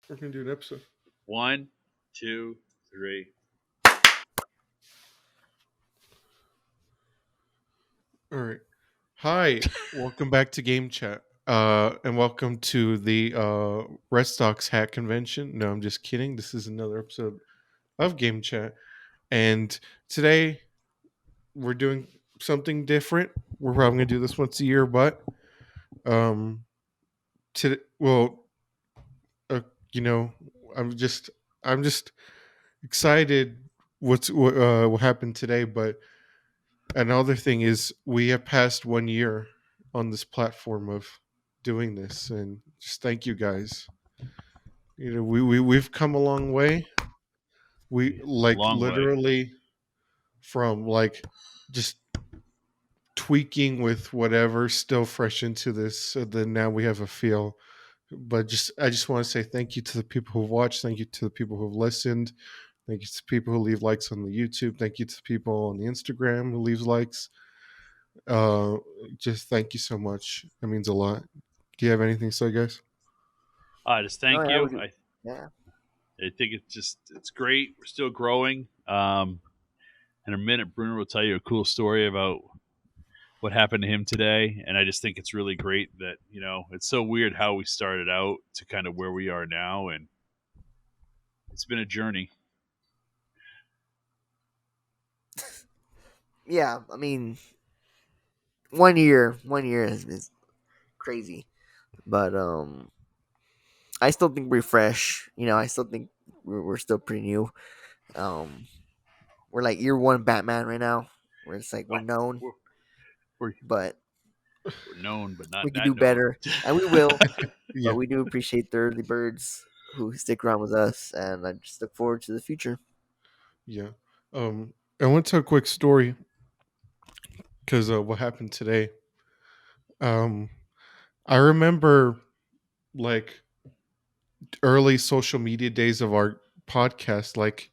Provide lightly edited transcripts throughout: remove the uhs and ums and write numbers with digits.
We're gonna do an episode. One, two, three. All right. Hi, welcome back to Game Chat. And welcome to the Red Sox hat convention. No, I'm just kidding. This is another episode of Game Chat. And today we're doing something different. We're probably gonna do this once a year, but um to well uh, you know, I'm just I'm just excited what happened today, but another thing is we have passed 1 year on this platform of doing this, and just thank you guys. We've come a long way. We Yeah, like long way. literally from like just tweaking with whatever still fresh into this, so then now we have a feel. But just I just want to say thank you to the people who've watched, thank you to the people who've listened, thank you to people who leave likes on the YouTube, thank you to people on the Instagram who leaves likes. Uh, just thank you so much. It means a lot. Do you have anything to say, guys? Just Oh thank yeah, you. we do. Yeah. I think it's great. We're still growing. In a minute, Brunner will tell you a cool story about what happened to him today, and I just think it's really great that it's so weird how we started out to kind of where we are now, and it's been a journey. Yeah, I mean, 1 year is crazy, but I still think we're fresh. I still think we're still pretty new. Um, we're like year one Batman right now, where it's like we're Oh, known, we're, we're, but we're known, but not we could that do known. better, and we will. Yeah, But we do appreciate the early birds who stick around with us, and I just look forward to the future. yeah. I want to tell a quick story because what happened today. Um, I remember like early social media days of our podcast. Like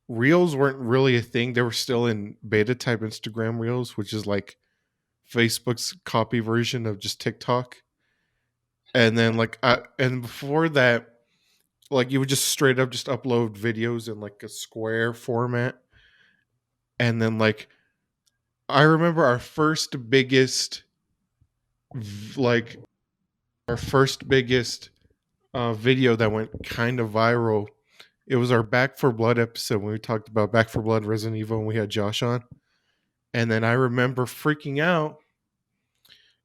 reels weren't really a thing; they were still in beta type Instagram reels, which is like Facebook's copy version of just TikTok. And then and before that, like you would just straight up just upload videos in like a square format, and then like I remember like our first biggest video that went kind of viral. It was our Back for Blood episode when we talked about Back for Blood Resident Evil and we had Josh on. And then I remember freaking out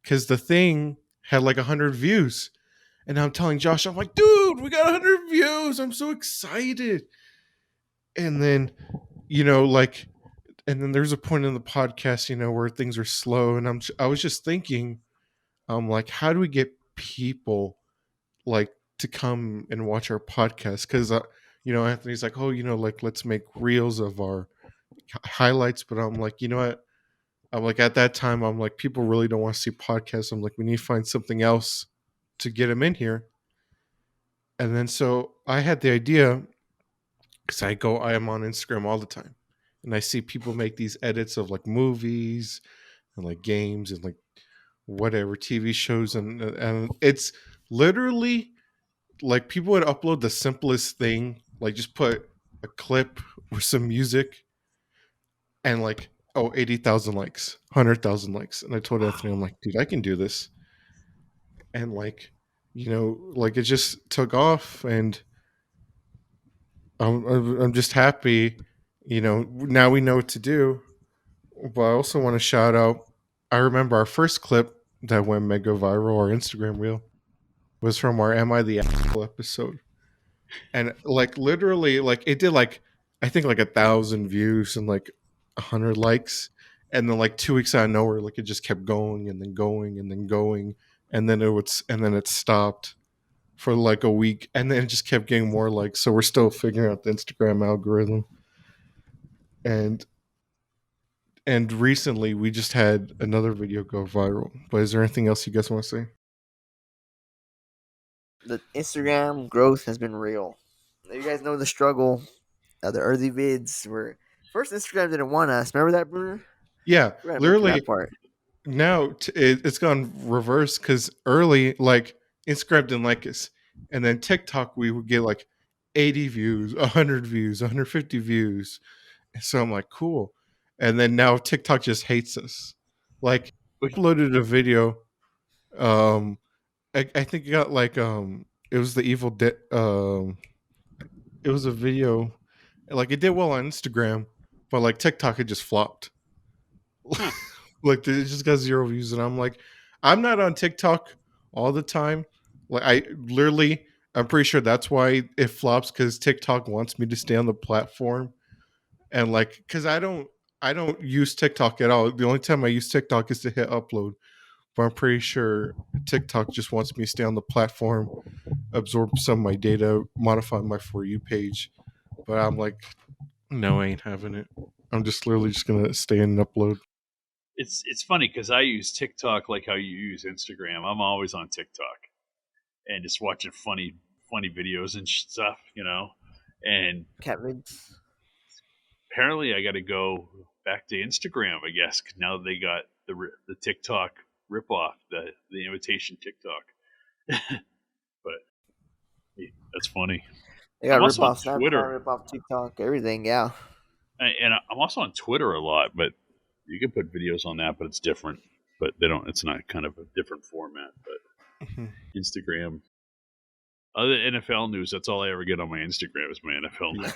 because the thing had like 100 views. And I'm telling Josh, I'm like, dude, we got 100 views. I'm so excited. And then, like, and then there's a point in the podcast, where things are slow. And I was just thinking, like, how do we get people like to come and watch our podcast? Because, Anthony's like, oh, like, let's make reels of our highlights. But I'm like, you know what? I'm like, at that time, I'm like, people really don't want to see podcasts. I'm like, we need to find something else to get them in here. And then so I had the idea because I am on Instagram all the time, and I see people make these edits of like movies and like games and like whatever TV shows, and it's literally like people would upload the simplest thing, like just put a clip with some music and like 80,000 likes, 100,000 likes, and I told Anthony, I'm like, dude, I can do this, and like like it just took off, and I'm just happy. Now we know what to do. But I also want to shout out. I remember our first clip that went mega viral, our Instagram reel, was from our "Am I the Apple" episode, and like literally, like it did like I think like 1,000 views and like 100 likes, and then like 2 weeks out of nowhere, like it just kept going and then going and then going, and then it stopped for like a week, and then it just kept getting more likes. So we're still figuring out the Instagram algorithm, and recently we just had another video go viral. But is there anything else you guys want to say? The Instagram growth has been real. You guys know the struggle. The early vids were first Instagram didn't want us. Remember that, Bruner? Yeah, We gotta admit to literally that part. now it's gone reverse because early like Instagram didn't like us, And then TikTok, we would get like 80 views, 100 views, 150 views. And so I'm like, cool. And then now TikTok just hates us. Like, uploaded a video. I think it got like it was the it was a video, like it did well on Instagram, but like TikTok it just flopped. Huh. Like it just got 0 views, and I'm like, I'm not on TikTok all the time. Like I literally, I'm pretty sure that's why it flops, because TikTok wants me to stay on the platform, and like because I don't use TikTok at all. The only time I use TikTok is to hit upload. But I'm pretty sure TikTok just wants me to stay on the platform, absorb some of my data, modify my For You page. But I'm like, no, I ain't having it. I'm just literally just gonna stay and upload. It's funny because I use TikTok like how you use Instagram. I'm always on TikTok and just watching funny videos and stuff, you know. And Cat vids. apparently, I got to go back to Instagram. I guess 'cause now they got the TikTok ripoff, the imitation TikTok. But yeah, that's funny. They got I'm rip also on off Snapchat, Twitter, rip off TikTok, everything. Yeah. and I'm also on Twitter a lot. But you can put videos on that, but it's different. But they don't. It's not kind of a different format. But Mhm. Instagram, other than NFL news, that's all I ever get on my Instagram is my NFL news.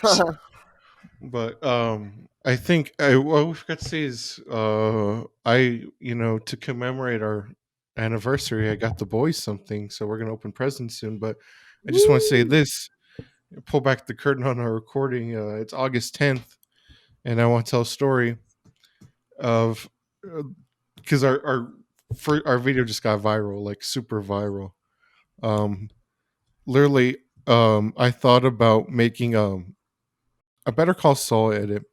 But I think what we forgot to say is to commemorate our anniversary, I got the boys something, so we're gonna open presents soon. But I just want to say Woo! this: pull back the curtain on our recording. It's August 10th, and I want to tell a story of because our video just got viral, like super viral. Um, literally, I thought about making a Better Call Saul edit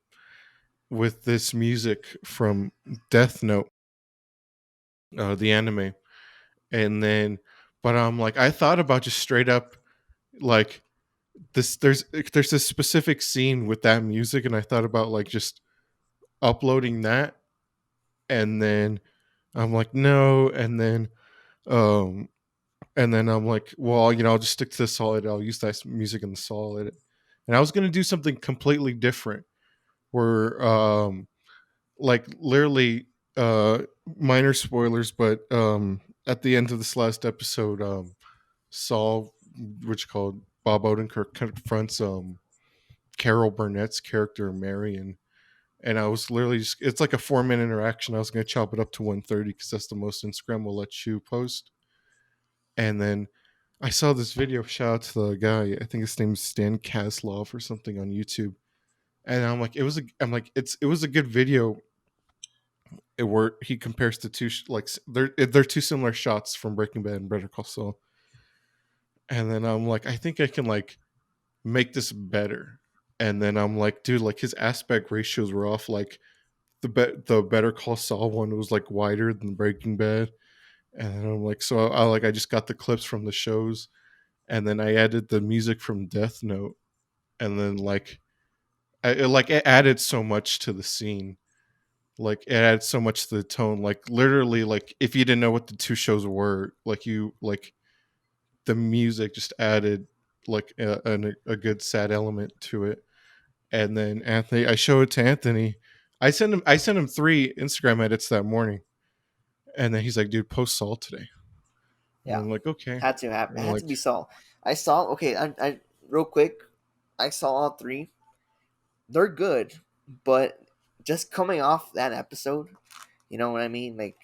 with this music from Death Note, the anime, and then, but I'm like, I thought about just straight up like this. There's this specific scene with that music, and I thought about like just uploading that, and then I'm like, no, um, and then I'm like, well, I'll just stick to the solid. I'll use that music in the solid, and I was gonna do something completely different, where like literally minor spoilers, but at the end of this last episode, Saul, which called Bob Odenkirk, confronts Carol Burnett's character Marion, and I was literally just, it's like a 4 minute interaction. I was going to chop it up to 130 because that's the most Instagram will let you post. And then I saw this video. Shout out to the guy, I think his name is Stan Kaslov or something, on YouTube. And I'm like, it was a good video, where he compares the two they're two similar shots from Breaking Bad and Better Call Saul. And then I'm like, I think I can like make this better. And then I'm like, dude, like his aspect ratios were off. Like the Better Call Saul one was like wider than Breaking Bad. And then I'm like, so I just got the clips from the shows, and then I added the music from Death Note, and then like it added so much to the scene. Like it adds so much to the tone. Like literally, like if you didn't know what the two shows were, like you like the music just added like a good sad element to it. And then Anthony, I showed it to Anthony. I sent him 3 Instagram edits that morning, and then he's like, "Dude, post Saul today." And Yeah. I'm like, "Okay." Had to have. It And had like, to be Saul. I saw. Okay. I real quick. I saw all three. They're good, but just coming off that episode, you know what I mean? Like,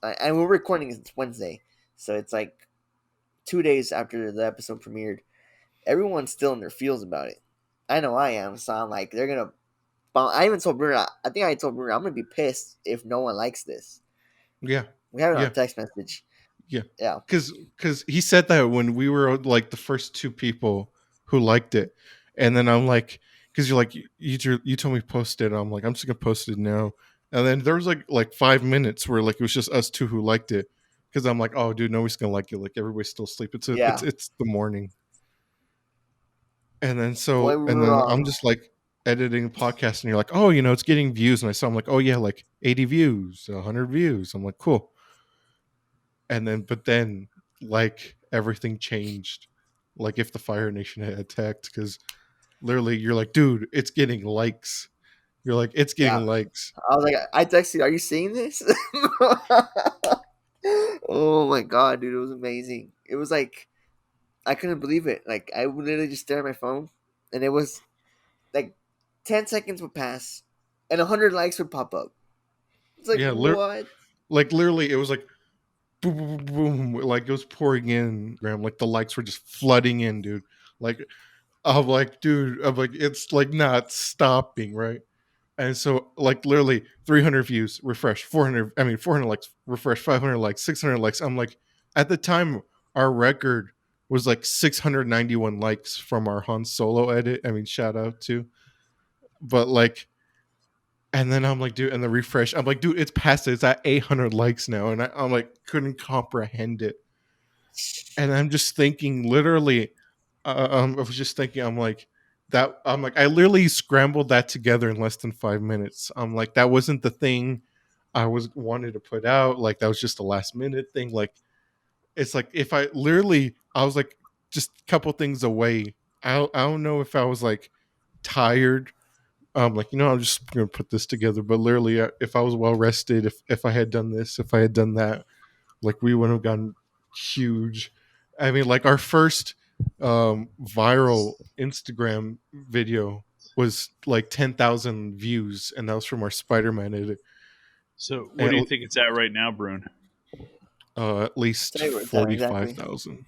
and we're recording it's Wednesday, so it's like 2 days after the episode premiered. Everyone's still in their feels about it. I know I am, so I'm like, they're gonna. I even told Brunner. I think I told Brunner I'm gonna be pissed if no one likes this. yeah, We have it on yeah, text message. yeah. Yeah, Because he said that when we were like the first two people who liked it, and then I'm like, because you're like you told me to post it. I'm like, I'm just gonna post it now. And then there was like 5 minutes where like it was just us two who liked it. Because I'm like, oh, dude, nobody's gonna like it. Like everybody's still asleep. yeah. It's the morning. And then Boy, we and were then I'm wrong. just like editing a podcast, and you're like, oh, it's getting views. And I saw, I'm like, oh yeah, like 80 views, 100 views. I'm like, cool. And then, but then, like everything changed. like if the Fire Nation had attacked, because literally you're like, dude, it's getting likes. You're like, it's Yeah, getting likes. I was like, I texted you, are you seeing this? Oh my god, dude, it was amazing. It was like I couldn't believe it. Like I would literally just stare at my phone, and it was like 10 seconds would pass, and 100 likes would pop up. It's like Yeah, what? like literally, it was like boom, boom, boom, boom, like it was pouring in. Like the likes were just flooding in, dude. Like I'm like, it's like not stopping, right? And so, like, literally 300 views, refresh, 400 likes, refresh, 500 likes, 600 likes. I'm like, at the time, our record was like 691 likes from our Han Solo edit. I mean, shout out to, but like, and then I'm like, dude, and the refresh, I'm like, dude, it's past it. It's at 800 likes now. And I'm like, couldn't comprehend it. And I'm just thinking, literally, I was just thinking, I'm like, I literally scrambled that together in less than 5 minutes. I'm like, that wasn't the thing I was wanted to put out. Like, that was just a last minute thing. Like, it's like, if I literally, I was like, just a couple things away. I don't know if I was like tired. Like, I'm just gonna put this together. But literally, if I was well rested, if I had done this, if I had done that, like we would have gone huge. I mean, like our first viral Instagram video was like 10,000 views, and that was from our Spider-Man edit. So, what do you And think it's at right now, Brune? at least Tell you where it's at forty-five exactly. thousand.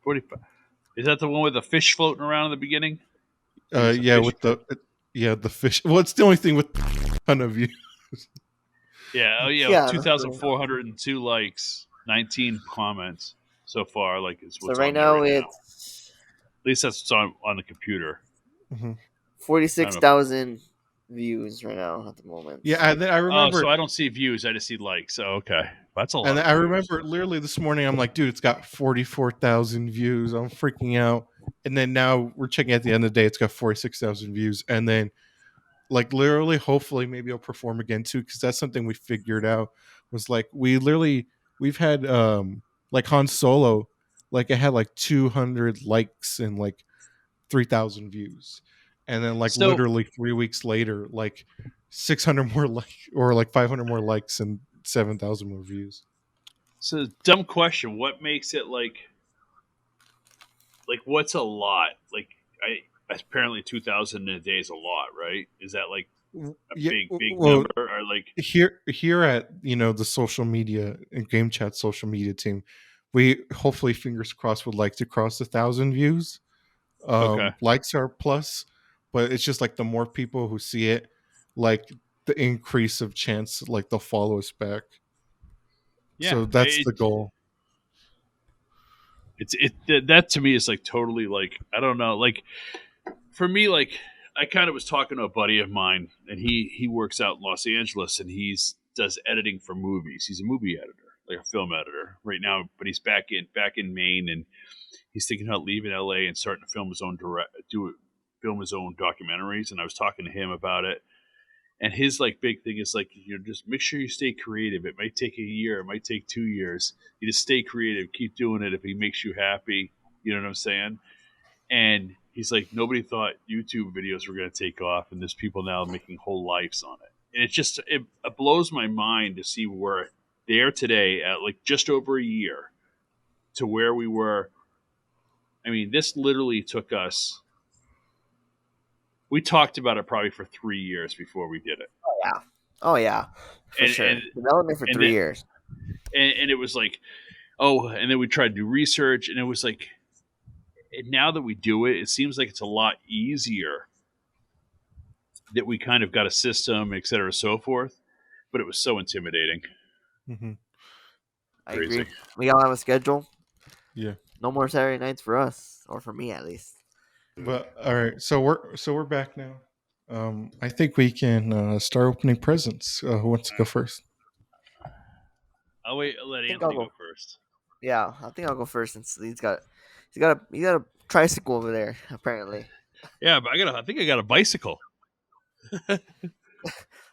45. Is that the one with the fish floating around in the beginning? Maybe it's a Yeah, fish. with the fish. Well, it's the only thing with a ton of views. Yeah, oh yeah, Yeah, that's true. 2,402 likes, 19 comments so far. Like it's So what's right on there now right now. it's At least that's what's on the computer. Mhm. forty I six don't know. thousand views right now at the moment. Yeah, and then I Oh, so remember, I don't see views. I just see likes. Oh, okay, that's a and lot of I views. remember literally this morning. I'm like, dude, it's got 44,000 views. I'm freaking out. And then now we're checking at the end of the day, it's got 46,000 views. And then like literally, hopefully, maybe I'll perform again too, because that's something we figured out. Was like we've had like Han Solo, like it had like 200 likes and like 3,000 views, and then like So, literally 3 weeks later, like 600 more like or like 500 more likes and 7,000 more views. so dumb question. What makes it like what's a lot? Like I apparently 2,000 in a day is a lot, right? Is that like a Yeah, big well, number or like here at the social media and game chat social media team, we hopefully, fingers crossed, would like to cross 1,000 views. okay? Likes are plus, but it's just like the more people who see it, like the increase of chance, like they'll follow us back. Yeah, So that's the goal. that to me is like totally like I don't know like for me like I kind of was talking to a buddy of mine and he works out in Los Angeles and he's does editing for movies. He's a movie editor, like a film editor right now, but he's back in Maine and he's thinking about leaving LA and starting to film his own documentaries. And I was talking to him about it. And his like big thing is like just make sure you stay creative. It might take a year, it might take 2 years. You just stay creative, keep doing it if it makes you happy. You know what I'm saying? And he's like, nobody thought YouTube videos were going to take off, and there's people now making whole lives on it. And it blows my mind to see where they are today at like just over a year to where we were. I mean, this literally took us. We talked about it probably for 3 years before we did it, Oh yeah. Oh yeah. For and sure. Development for and 3 years. and it was like, oh, and then we tried to do research, and it was like, and now that we do it, it seems like it's a lot easier that we kind of got a system, et cetera, so forth. But it was so intimidating, Hmm. I agree. crazy. We all have a schedule. Yeah. No more Saturday nights for us, or for me at least. But all right, so we're back now. I think we can start opening presents. Who wants to go first? I'll wait. I'll let I think I'll Anthony go go. first. Yeah, I think I'll go first since he's got a tricycle over there apparently. Yeah, but I think I got a bicycle.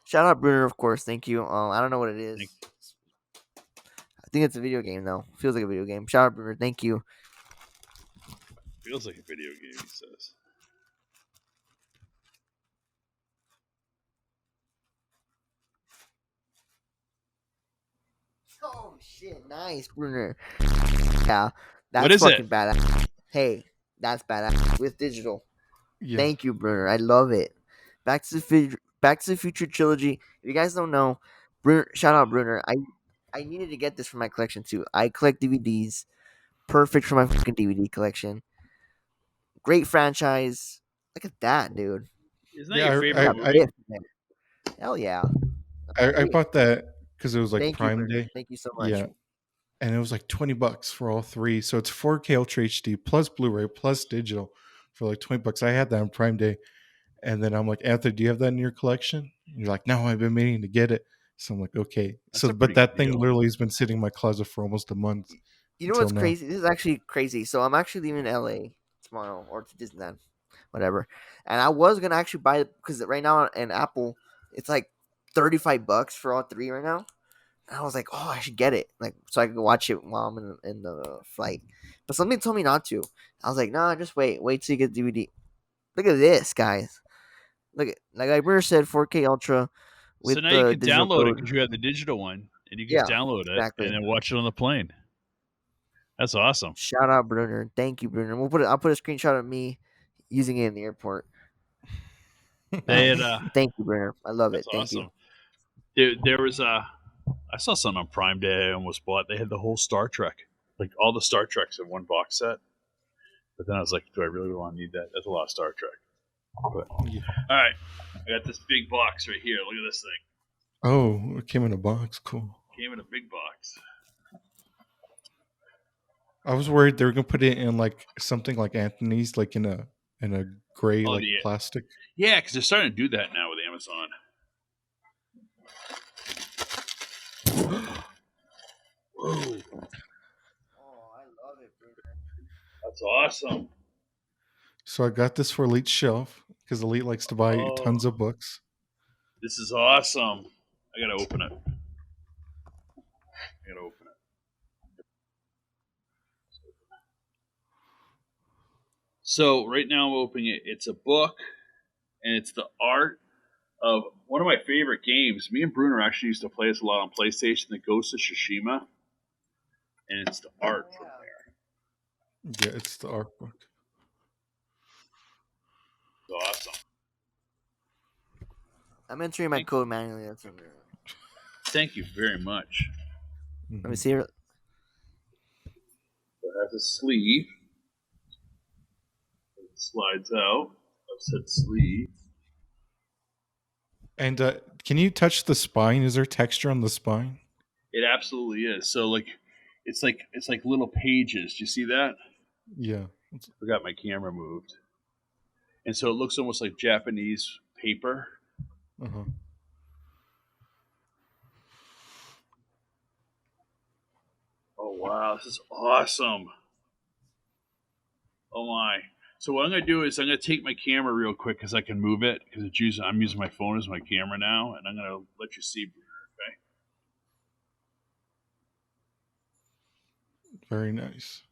Shout out Brunner, of course. Thank you. I don't know what it Thank- is. I think it's a video game though. Feels like a video game. Shout out Brunner. Thank you. Feels like a video game, he says. Oh shit, nice, Brunner. Yeah, What that's is it? fucking badass. Hey, that's badass with digital. Yeah. Thank you, Brunner. I love it. Back to the Future trilogy. If you guys don't know, Brunner, shout out Brunner. I needed to get this for my collection too. I collect DVDs. Perfect for my fucking DVD collection. Great franchise. Look at that, dude. Isn't that your Yeah. We favorite got movie? Biff in there. Hell yeah. I Agree. bought that because it was like Thank you, Prime Brunner. Day. Thank you so much. Yeah. And it was like $20 for all three. So it's 4K Ultra HD plus Blu-ray plus digital for like $20. I had that on Prime Day. And then I'm like, Anthony, do you have that in your collection? And you're like, no, I've been meaning to get it. So I'm like, okay. That's So, a but pretty good that thing deal. literally has been sitting in my closet for almost a month You know until what's now. crazy? This is actually crazy. So I'm actually leaving LA tomorrow or to Disneyland, whatever. And I was gonna actually buy it because right now in Apple, it's like $35 for all three right now. And I was like, oh, I should get it, like so I can watch it while I'm in the flight. But something told me not to. I was like, nah, just wait till you get DVD. Look at this, guys. Look at like Bruner said, 4K Ultra So with now you the can digital download it code. because you have the digital one, and you can Yeah, download it and exactly. then watch it on the plane. That's awesome. Shout out Brunner. Thank you, Brunner. I'll put a screenshot of me using it in the airport. They had Thank you, Brunner. I love That's it. Thank you. awesome. There was a. I saw something on Prime Day. I almost bought. They had the whole Star Trek, like all the Star Treks in one box set. But then I was like, do I really want to need that? That's a lot of Star Trek. But Yeah. all right, I got this big box right here. Look at this thing. Oh, it came in a box. Cool. Came in a big box. I was worried they were gonna put it in like something like Anthony's, like in a gray Oh, like plastic. yeah, because they're starting to do that now with Amazon. Whoa, Oh, I love it, Brunner. that's awesome. So I got this for Elite Shelf because Elite likes to buy Oh, tons of books. this is awesome. I gotta open it. I gotta open it. So right now I'm opening it. It's a book, and it's the art of one of my favorite games. Me and Brunner actually used to play this a lot on PlayStation, The Ghost of Tsushima, and it's the art from there. Yeah, it's the art book. It's awesome. I'm entering my code manually. That's under. Thank you very much. Let me Mhm. see it. So it has a sleeve. It slides out. I've said sleeve. And can you touch the spine? Is there texture on the spine? It absolutely is. So it's like little pages. Do you see that? Yeah. Forgot my camera moved. And so it looks almost like Japanese paper. Uh-huh. Oh wow, this is awesome. Oh my. So what I'm gonna do is I'm gonna take my camera real quick because I can move it because I'm using my phone as my camera now, and I'm gonna let you see. Okay. Very nice.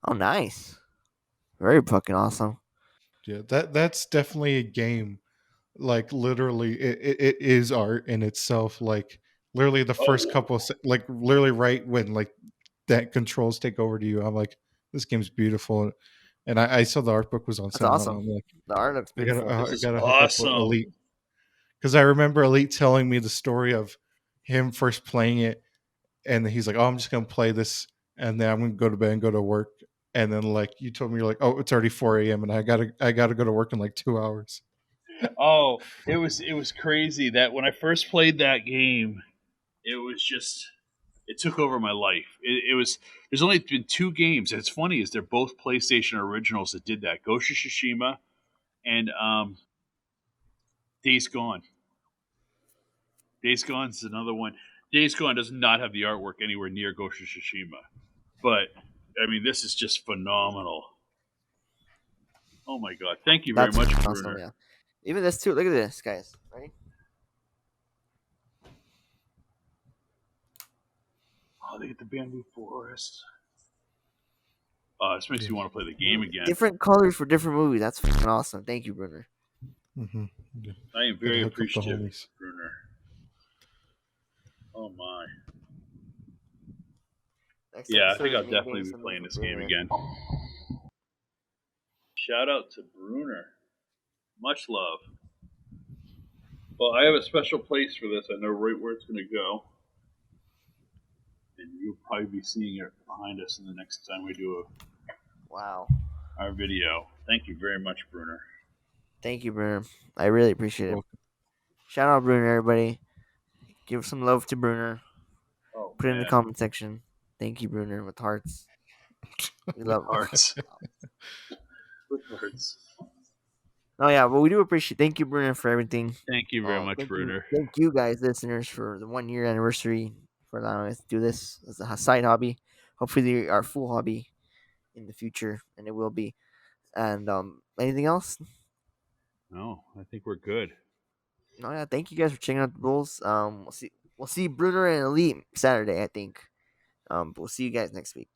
Oh, nice. Very fucking awesome. Yeah, that's definitely a game. Like literally, it is art in itself. Like literally, the first Oh, couple, like literally right when like that controls take over to you, I'm like, this game's beautiful. And I saw the art book was on That's sale. And awesome. I'm like, The art looks beautiful. this I is gotta hook up with awesome. Elite because I remember Elite telling me the story of him first playing it, and he's like, "Oh, I'm just gonna play this, and then I'm gonna go to bed and go to work." And then like you told me, you're like, "Oh, it's already 4 a.m. and I gotta go to work in like 2 hours." Oh, it was crazy that when I first played that game, it was just it took over my life. It was there's only been two games. And it's funny is they're both PlayStation originals that did that. Ghost of Tsushima and Days Gone. Days Gone is another one. Days Gone does not have the artwork anywhere near Ghost of Tsushima, but I mean this is just phenomenal. Oh my god! Thank you very That's much, awesome. Brunner. Yeah. Even this too. Look at this, guys. Ready? Oh, they get the bamboo forest. This makes Yeah. you want to play the game again. Different colors for different movies. That's fucking awesome. Thank you, Brunner. Mm-hmm. Yeah. I am Gotta very hook up the appreciative, homies. Brunner. Oh my. Next Yeah, I episode think is I'll me definitely getting be something playing for this game Brunner. again. Shout out to Brunner. Much love. Well, I have a special place for this. I know right where it's going to go. And you'll probably be seeing it behind us in the next time we do Wow. our video. Thank you very much, Brunner. Thank you, Brunner. I really appreciate it. Well, Shout out Brunner, everybody. Give some love to Brunner. Oh, Put it in the man. comment section. Thank you, Brunner, with hearts. We love Hearts. With hearts. Oh yeah, but we do appreciate. Thank you, Brunner, for everything. Thank you very much, Brunner. Thank you guys, listeners, for the 1 year anniversary for allowing us to do this as a side hobby. Hopefully, our full hobby in the future, and it will be. And anything else? No, I think we're good. No, yeah. Thank you guys for checking out the Bulls. We'll see Brunner and Elite Saturday, I think. But we'll see you guys next week.